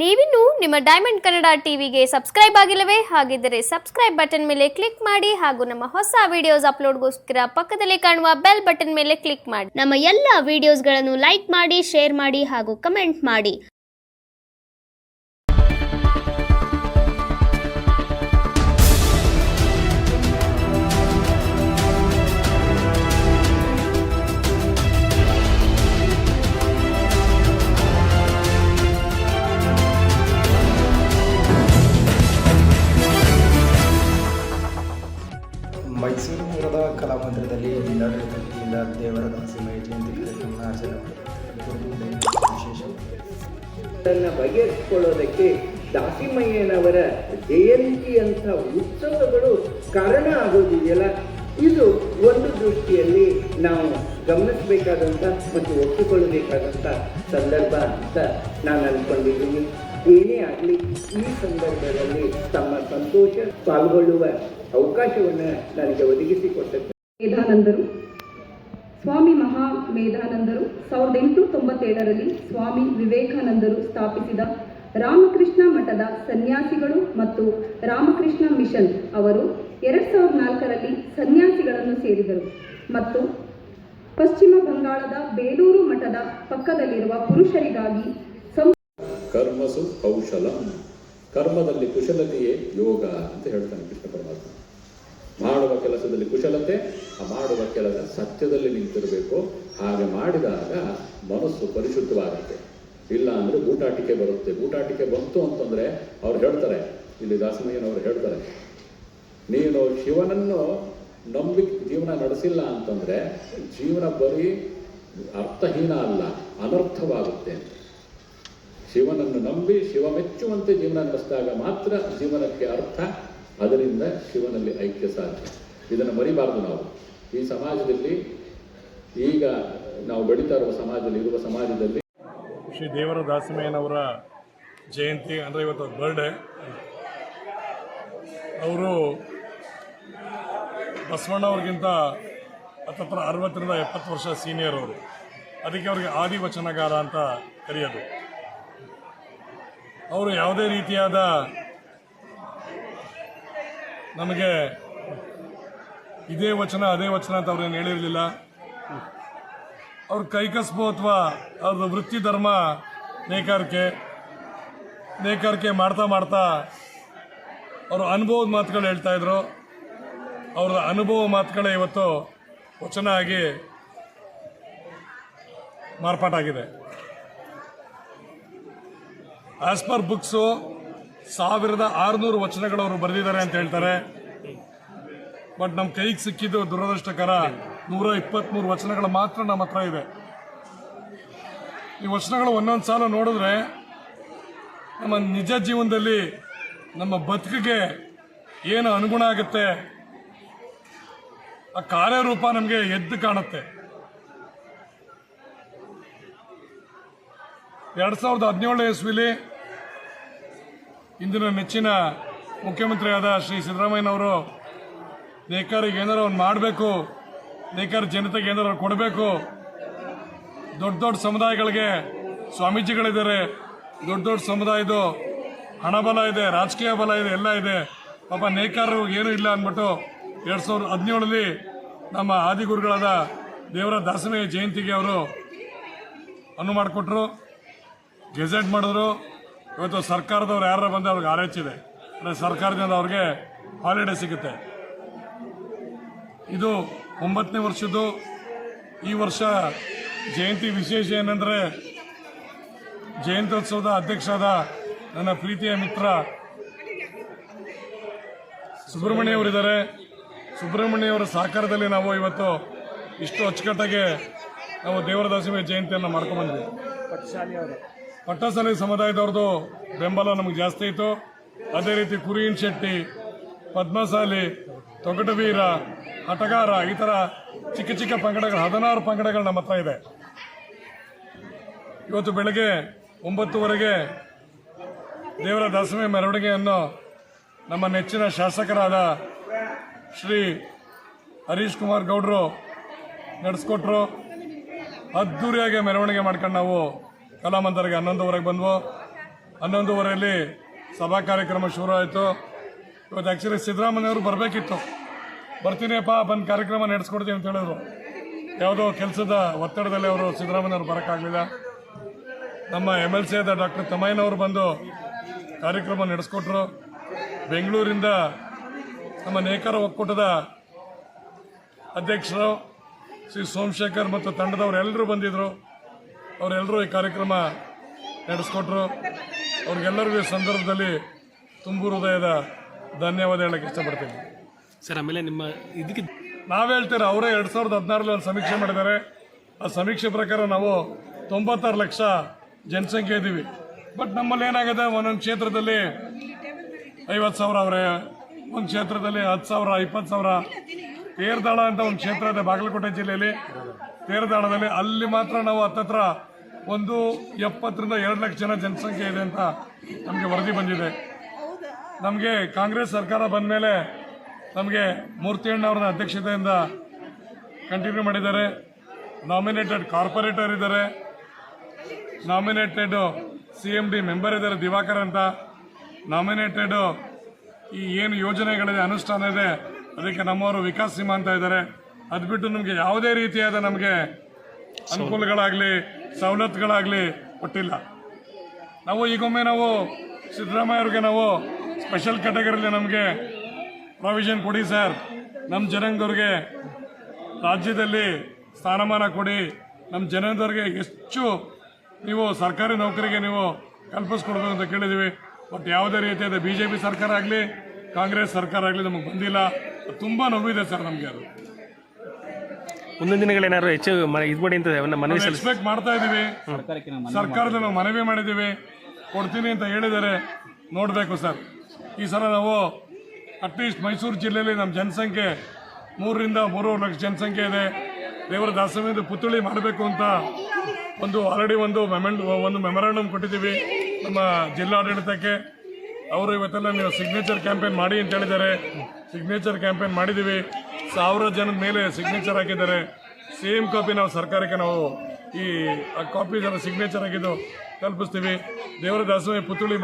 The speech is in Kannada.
ನೀವಿನ್ನು ನಿಮ್ಮ ಡೈಮಂಡ್ ಕನ್ನಡ ಟಿವಿಗೆ ಸಬ್ಸ್ಕ್ರೈಬ್ ಆಗಿಲ್ಲವೇ? ಹಾಗಿದ್ದರೆ ಸಬ್ಸ್ಕ್ರೈಬ್ ಬಟನ್ ಮೇಲೆ ಕ್ಲಿಕ್ ಮಾಡಿ ಹಾಗೂ ನಮ್ಮ ಹೊಸ ವಿಡಿಯೋಸ್ ಅಪ್ಲೋಡ್ಗೋಸ್ಕರ ಪಕ್ಕದಲ್ಲಿ ಕಾಣುವ ಬೆಲ್ ಬಟನ್ ಮೇಲೆ ಕ್ಲಿಕ್ ಮಾಡಿ. ನಮ್ಮ ಎಲ್ಲ ವಿಡಿಯೋಸ್ಗಳನ್ನು ಲೈಕ್ ಮಾಡಿ, ಶೇರ್ ಮಾಡಿ ಹಾಗೂ ಕಮೆಂಟ್ ಮಾಡಿ. ಮೈಸೂರು ನಗರದ ಕಲಾಮಂದಿರದಲ್ಲಿ ಜಿಲ್ಲಾಡಳಿತ ವತಿಯಿಂದ ದೇವರ ದಾಸಿಮಯ್ಯ ಜಯಂತಿ ಕಾರ್ಯಕ್ರಮ ಆಚರಣೆ ವಿಶೇಷ ಬಗೆಹರಿಸಿಕೊಳ್ಳೋದಕ್ಕೆ ದಾಸಿಮಯ್ಯನವರ ಜಯಂತಿಯಂಥ ಉತ್ಸವಗಳು ಕಾರಣ ಆಗೋದಿದೆಯಲ್ಲ, ಇದು ಒಂದು ದೃಷ್ಟಿಯಲ್ಲಿ ನಾವು ಗಮನಿಸಬೇಕಾದಂಥ ಮತ್ತು ಒಪ್ಪಿಕೊಳ್ಳಬೇಕಾದಂಥ ಸಂದರ್ಭ ಅಂತ ನಾನು ಅಂದ್ಕೊಂಡಿದ್ದೀನಿ. ಏನೇ ಆಗಲಿ, ಈ ಸಂದರ್ಭದಲ್ಲಿ ತಮ್ಮ ಸಂತೋಷ ಪಾಲ್ಗೊಳ್ಳುವ ಅವಕಾಶವನ್ನು ನನಗೆ ಒದಗಿಸಿಕೊಟ್ಟದ್ದು ಮೇಧಾನಂದರು ಸ್ವಾಮಿ ಮಹಾಮೇಧಾನಂದರು 1897ರಲ್ಲಿ ಸ್ವಾಮಿ ವಿವೇಕಾನಂದರು ಸ್ಥಾಪಿಸಿದ ರಾಮಕೃಷ್ಣ ಮಠದ ಸನ್ಯಾಸಿಗಳು ಮತ್ತು ರಾಮಕೃಷ್ಣ ಮಿಷನ್ ಅವರು 2004ರಲ್ಲಿ ಸನ್ಯಾಸಿಗಳನ್ನು ಸೇರಿದರು ಮತ್ತು ಪಶ್ಚಿಮ ಬಂಗಾಳದ ಬೇಲೂರು ಮಠದ ಪಕ್ಕದಲ್ಲಿರುವ ಪುರುಷರಿಗಾಗಿ ಕರ್ಮಸು ಕೌಶಲಂ, ಕರ್ಮದಲ್ಲಿ ಕುಶಲತೆಯೇ ಯೋಗ ಅಂತ ಹೇಳ್ತಾನೆ ಕೃಷ್ಣ ಪರಮಾತ್ಮ. ಮಾಡುವ ಕೆಲಸದಲ್ಲಿ ಕುಶಲತೆ, ಆ ಮಾಡುವ ಕೆಲಸ ಸತ್ಯದಲ್ಲಿ ನಿಂತಿರಬೇಕು. ಹಾಗೆ ಮಾಡಿದಾಗ ಮನಸ್ಸು ಪರಿಶುದ್ಧವಾಗುತ್ತೆ. ಇಲ್ಲ ಅಂದರೆ ಊಟಾಟಿಕೆ ಬರುತ್ತೆ. ಊಟಾಟಿಕೆ ಬಂತು ಅಂತಂದರೆ ಅವ್ರು ಹೇಳ್ತಾರೆ, ಇಲ್ಲಿ ದಾಸಮಯ್ಯನವರು ಹೇಳ್ತಾರೆ, ನೀನು ಶಿವನನ್ನು ನಂಬಿ ಜೀವನ ನಡೆಸಿಲ್ಲ ಅಂತಂದರೆ ಜೀವನ ಬರೀ ಅರ್ಥಹೀನ ಅಲ್ಲ, ಅನರ್ಥವಾಗುತ್ತೆ. ಶಿವನನ್ನು ನಂಬಿ ಶಿವ ಮೆಚ್ಚುವಂತೆ ಜೀವನ ನಡೆಸಿದಾಗ ಮಾತ್ರ ಜೀವನಕ್ಕೆ ಅರ್ಥ, ಅದರಿಂದ ಶಿವನಲ್ಲಿ ಐಕ್ಯ ಸಾಧ್ಯ. ಇದನ್ನು ಮರಿಬಾರ್ದು ನಾವು. ಈ ಸಮಾಜದಲ್ಲಿ, ಈಗ ನಾವು ಬೆಳೀತಾ ಇರುವ ಸಮಾಜದಲ್ಲಿ ಇರುವ ಸಮಾಜದಲ್ಲಿ ಶ್ರೀ ದೇವರ ದಾಸಿಮಯ್ಯನವರ ಜಯಂತಿ ಅಂದರೆ ಇವತ್ತು ಬರ್ಡೇ. ಅವರು ಬಸವಣ್ಣವ್ರಿಗಿಂತ ಹತ್ತತ್ರ 60ರಿಂದ 70 ವರ್ಷ ಸೀನಿಯರ್ ಅವರು. ಅದಕ್ಕೆ ಅವ್ರಿಗೆ ಆದಿವಚನಗಾರ ಅಂತ ಕರೆಯೋದು. ಅವರು ಯಾವುದೇ ರೀತಿಯಾದ ನಮಗೆ ಇದೇ ವಚನ ಅದೇ ವಚನ ಅಂತ ಅವ್ರೇನು ಹೇಳಿರಲಿಲ್ಲ. ಅವ್ರ ಕೈಕಸ್ಬು ಅಥವಾ ಅವ್ರದ್ದು ವೃತ್ತಿ ಧರ್ಮ ನೇಕಾರಿಕೆ ಮಾಡ್ತಾ ಮಾಡ್ತಾ ಅವರು ಅನುಭವದ ಮಾತುಗಳು ಹೇಳ್ತಾಯಿದ್ರು. ಅವರ ಅನುಭವ ಮಾತುಗಳೇ ಇವತ್ತು ವಚನ ಆಗಿ ಮಾರ್ಪಾಟಾಗಿದೆ. ಆಸ್ ಪರ್ ಬುಕ್ಸು 1600 ವಚನಗಳು ಅವರು ಬರೆದಿದ್ದಾರೆ ಅಂತ ಹೇಳ್ತಾರೆ. ಬಟ್ ನಮ್ಮ ಕೈಗೆ ಸಿಕ್ಕಿದ್ದು ದುರದೃಷ್ಟಕರ 123 ವಚನಗಳು ಮಾತ್ರ ನಮ್ಮ ಹತ್ರ ಇದೆ. ಈ ವಚನಗಳು ಒಂದೊಂದು ಸಾಲ ನೋಡಿದ್ರೆ ನಮ್ಮ ನಿಜ ಜೀವನದಲ್ಲಿ ನಮ್ಮ ಬದುಕಿಗೆ ಏನು ಅನುಗುಣ ಆಗುತ್ತೆ, ಆ ಕಾರ್ಯರೂಪ ನಮಗೆ ಎದ್ದು ಕಾಣುತ್ತೆ. 2017 ಇಸ್ವಿಲಿ ಇಂದಿನ ನೆಚ್ಚಿನ ಮುಖ್ಯಮಂತ್ರಿಯಾದ ಶ್ರೀ ಸಿದ್ದರಾಮಯ್ಯನವರು ನೇಕಾರಿಗೆ ಏನಾರು ಒಂದು ಮಾಡಬೇಕು, ನೇಕಾರ ಜನತೆಗೆ ಏನಾರು ಕೊಡಬೇಕು, ದೊಡ್ಡ ದೊಡ್ಡ ಸಮುದಾಯಗಳಿಗೆ ಸ್ವಾಮೀಜಿಗಳಿದ್ದಾರೆ, ದೊಡ್ಡ ದೊಡ್ಡ ಸಮುದಾಯದ ಹಣಬಲ ಇದೆ, ರಾಜಕೀಯ ಬಲ ಇದೆ, ಎಲ್ಲ ಇದೆ, ಪಾಪ ನೇಕಾರರು ಏನೂ ಇಲ್ಲ ಅಂದ್ಬಿಟ್ಟು 2017ರಲ್ಲಿ ನಮ್ಮ ಆದಿಗುರುಗಳಾದ ದೇವರ ದಾಸಿಮಯ್ಯ ಜಯಂತಿಗೆ ಅವರು ಅನುವು ಮಾಡಿಕೊಟ್ರು, ಗೆಜೆಟ್ ಮಾಡಿದ್ರು. ಇವತ್ತು ಸರ್ಕಾರದವ್ರು ಯಾರು ಬಂದು ಅವ್ರಿಗೆ ಆರೈಸಿದೆ ಅಂದರೆ ಸರ್ಕಾರದಿಂದ ಅವ್ರಿಗೆ ಹಾಲಿಡೇ ಸಿಗುತ್ತೆ. ಇದು 9ನೇ ವರ್ಷದ್ದು. ಈ ವರ್ಷ ಜಯಂತಿ ವಿಶೇಷ ಏನಂದರೆ, ಜಯಂತ್ಯೋತ್ಸವದ ಅಧ್ಯಕ್ಷರಾದ ನನ್ನ ಪ್ರೀತಿಯ ಮಿತ್ರ ಸುಬ್ರಹ್ಮಣ್ಯ ಅವರಿದ್ದಾರೆ. ಸುಬ್ರಹ್ಮಣ್ಯ ಅವರ ಸಹಕಾರದಲ್ಲಿ ನಾವು ಇವತ್ತು ಇಷ್ಟು ಅಚ್ಚುಕಟ್ಟಾಗಿ ನಾವು ದೇವರ ದಾಸಿಮಯ್ಯ ಜಯಂತಿಯನ್ನು ಮಾಡ್ಕೊಂಡ್ಬಂದ್ವಿ. ಪಟ್ಟಸಾಲಿ ಸಮುದಾಯದವ್ರದ್ದು ಬೆಂಬಲ ನಮಗೆ ಜಾಸ್ತಿ ಇತ್ತು. ಅದೇ ರೀತಿ ಕುರಿಯನ್ ಶೆಟ್ಟಿ, ಪದ್ಮಸಾಲಿ, ತೊಗಟವೀರ, ಹಟಗಾರ, ಈ ಥರ ಚಿಕ್ಕ ಚಿಕ್ಕ ಪಂಗಡಗಳು 16 ಪಂಗಡಗಳು ನಮ್ಮ ಹತ್ರ ಇದೆ. ಇವತ್ತು ಬೆಳಗ್ಗೆ 9:30ಗೆ ದೇವರ ದಾಸಿಮಯ್ಯ ಮೆರವಣಿಗೆಯನ್ನು ನಮ್ಮ ನೆಚ್ಚಿನ ಶಾಸಕರಾದ ಶ್ರೀ ಹರೀಶ್ ಕುಮಾರ್ ಗೌಡರು ನಡೆಸ್ಕೊಟ್ರು. ಅದ್ದೂರಿಯಾಗಿ ಮೆರವಣಿಗೆ ಮಾಡ್ಕೊಂಡು ನಾವು ಕಲಾಮಂದಿರಗೆ 11:00ವರೆಗೆ ಬಂದ್ವು. 11:30 ಸಭಾ ಕಾರ್ಯಕ್ರಮ ಶುರು ಆಯಿತು. ಇವತ್ತು ಆ್ಯಕ್ಚುಲಿ ಸಿದ್ದರಾಮಯ್ಯವರು ಬರಬೇಕಿತ್ತು. ಬರ್ತೀನಿಯಪ್ಪ, ಬಂದು ಕಾರ್ಯಕ್ರಮ ನಡೆಸ್ಕೊಡ್ತೀನಿ ಅಂತ ಹೇಳಿದ್ರು. ಯಾವುದೋ ಕೆಲಸದ ಒತ್ತಡದಲ್ಲಿ ಅವರು ಸಿದ್ದರಾಮಯ್ಯವರು ಬರೋಕ್ಕಾಗಲಿಲ್ಲ. ನಮ್ಮ MLC ಆದ ಡಾಕ್ಟರ್ ತಮ್ಮಯ್ಯನವರು ಬಂದು ಕಾರ್ಯಕ್ರಮ ನಡೆಸ್ಕೊಟ್ರು. ಬೆಂಗಳೂರಿಂದ ನಮ್ಮ ನೇಕಾರ ಒಕ್ಕೂಟದ ಅಧ್ಯಕ್ಷರು ಶ್ರೀ ಸೋಮಶೇಖರ್ ಮತ್ತು ತಂಡದವರೆಲ್ಲರೂ ಬಂದಿದ್ದರು. ಅವರೆಲ್ಲರೂ ಈ ಕಾರ್ಯಕ್ರಮ ನಡೆಸ್ಕೊಟ್ರು. ಅವ್ರಿಗೆಲ್ಲರಿಗೂ ಈ ಸಂದರ್ಭದಲ್ಲಿ ತುಂಬು ಹೃದಯದ ಧನ್ಯವಾದ ಹೇಳಕ್ಕೆ ಇಷ್ಟಪಡ್ತೀನಿ. ಸರ್, ಆಮೇಲೆ ನಿಮ್ಮ ಇದಕ್ಕೆ ನಾವು ಹೇಳ್ತೀರ, ಅವರೇ 2016 ಒಂದು ಸಮೀಕ್ಷೆ ಮಾಡಿದ್ದಾರೆ. ಆ ಸಮೀಕ್ಷೆ ಪ್ರಕಾರ ನಾವು 96 ಲಕ್ಷ ಜನಸಂಖ್ಯೆ ಇದ್ದೀವಿ. ಬಟ್ ನಮ್ಮಲ್ಲಿ ಏನಾಗಿದೆ, ಒಂದೊಂದು ಕ್ಷೇತ್ರದಲ್ಲಿ 50,000 ಅವರೇ, ಒಂದು ಕ್ಷೇತ್ರದಲ್ಲಿ 10,000, 20,000. ತೇರದಾಳ ಅಂತ ಒಂದು ಕ್ಷೇತ್ರ ಇದೆ ಬಾಗಲಕೋಟೆ ಜಿಲ್ಲೆಯಲ್ಲಿ. ತೇರದಾಳದಲ್ಲಿ ಅಲ್ಲಿ ಮಾತ್ರ ನಾವು ಹತ್ತತ್ರ 70ರಿಂದ 2 ಲಕ್ಷ ಜನ ಜನಸಂಖ್ಯೆ ಇದೆ ಅಂತ ನಮಗೆ ವರದಿ ಬಂದಿದೆ. ನಮಗೆ ಕಾಂಗ್ರೆಸ್ ಸರ್ಕಾರ ಬಂದ ಮೇಲೆ ನಮಗೆ ಮೂರ್ತಿಯಣ್ಣವ್ರನ್ನ ಅಧ್ಯಕ್ಷತೆಯಿಂದ ಕಂಟಿನ್ಯೂ ಮಾಡಿದ್ದಾರೆ. ನಾಮಿನೇಟೆಡ್ ಕಾರ್ಪೊರೇಟರ್ ಇದ್ದಾರೆ, ನಾಮಿನೇಟೆಡ್ CMD ಮೆಂಬರ್ ಇದ್ದಾರೆ ದಿವಾಕರ್ ಅಂತ, ನಾಮಿನೇಟೆಡ್ ಈ ಏನು ಯೋಜನೆಗಳಿದೆ ಅನುಷ್ಠಾನ ಇದೆ ಅದಕ್ಕೆ ನಮ್ಮವರು ವಿಕಾಸ್ ಸಿಂಹ ಅಂತ ಇದ್ದಾರೆ. ಅದು ಬಿಟ್ಟು ನಮಗೆ ಯಾವುದೇ ರೀತಿಯಾದ ನಮಗೆ ಅನುಕೂಲಗಳಾಗಲಿ ಸವಲತ್ತುಗಳಾಗಲಿ ಕೊಟ್ಟಿಲ್ಲ. ನಾವು ಈಗೊಮ್ಮೆ ನಾವು ಸಿದ್ದರಾಮಯ್ಯ ಅವ್ರಿಗೆ ನಾವು ಸ್ಪೆಷಲ್ ಕ್ಯಾಟಗರಿಯಲ್ಲಿ ನಮಗೆ ಪ್ರಾವಿಷನ್ ಕೊಡಿ ಸರ್, ನಮ್ಮ ಜನಾಂಗದವ್ರಿಗೆ ರಾಜ್ಯದಲ್ಲಿ ಸ್ಥಾನಮಾನ ಕೊಡಿ, ನಮ್ಮ ಜನಾಂಗದವ್ರಿಗೆ ಹೆಚ್ಚು ನೀವು ಸರ್ಕಾರಿ ನೌಕರಿಗೆ ನೀವು ಕಲ್ಪಿಸ್ಕೊಡ್ಬೇಕು ಅಂತ ಕೇಳಿದ್ದೀವಿ. ಬಟ್ ಯಾವುದೇ ರೀತಿಯಾದ BJP ಸರ್ಕಾರ ಆಗಲಿ ಕಾಂಗ್ರೆಸ್ ಸರ್ಕಾರ ಆಗಲಿ ನಮಗೆ ಬಂದಿಲ್ಲ. ತುಂಬ ನೋವಿದೆ ಸರ್ ನಮಗೆ. ಅದು ಮುಂದಿನ ದಿನಗಳೇನಾದ್ರು ಹೆಚ್ಚು ಇದು ಮಾಡಿ ಅಂತ ಮನವಿ ಎಕ್ಸ್ಪೆಕ್ಟ್ ಮಾಡ್ತಾ ಇದ್ದೀವಿ. ಸರ್ಕಾರದಲ್ಲಿ ನಾವು ಮನವಿ ಮಾಡಿದ್ದೀವಿ, ಕೊಡ್ತೀನಿ ಅಂತ ಹೇಳಿದ್ದಾರೆ. ನೋಡಬೇಕು ಸರ್. ಈ ಸಲ ನಾವು ಅಟ್ಲೀಸ್ಟ್ ಮೈಸೂರು ಜಿಲ್ಲೆಯಲ್ಲಿ ನಮ್ಮ ಜನಸಂಖ್ಯೆ 3ರಿಂದ 3.5 ಲಕ್ಷ ಜನಸಂಖ್ಯೆ ಇದೆ. ದೇವರ ದಾಸಮಯದ ಪುತ್ಥಳಿ ಮಾಡಬೇಕು ಅಂತ ಆಲ್ರೆಡಿ ಒಂದು ಮೆಮೊರಾಂಡಮ್ ಕೊಟ್ಟಿದ್ದೀವಿ ನಮ್ಮ ಜಿಲ್ಲಾಡಳಿತಕ್ಕೆ. ಅವರು ಇವತ್ತೆಲ್ಲ ನೀವು ಸಿಗ್ನೇಚರ್ ಕ್ಯಾಂಪೇನ್ ಮಾಡಿ ಅಂತ ಹೇಳಿದ್ದಾರೆ. ಸಿಗ್ನೇಚರ್ ಕ್ಯಾಂಪೇನ್ ಮಾಡಿದ್ದೀವಿ. 1000 ಜನದ ಮೇಲೆ ಸಿಗ್ನೇಚರ್ ಹಾಕಿದ್ದಾರೆ. ಸೇಮ್ ಕಾಪಿ ನಾವು ಸರ್ಕಾರಕ್ಕೆ ನಾವು ಈ ಕಾಪಿ ಸಿಗ್ನೇಚರ್ ಹಾಕಿದ್ದು ತಲುಪಿಸ್ತೀವಿ. ದೇವರ ದಾಸಮಯ ಪುತ್ಥಳಿ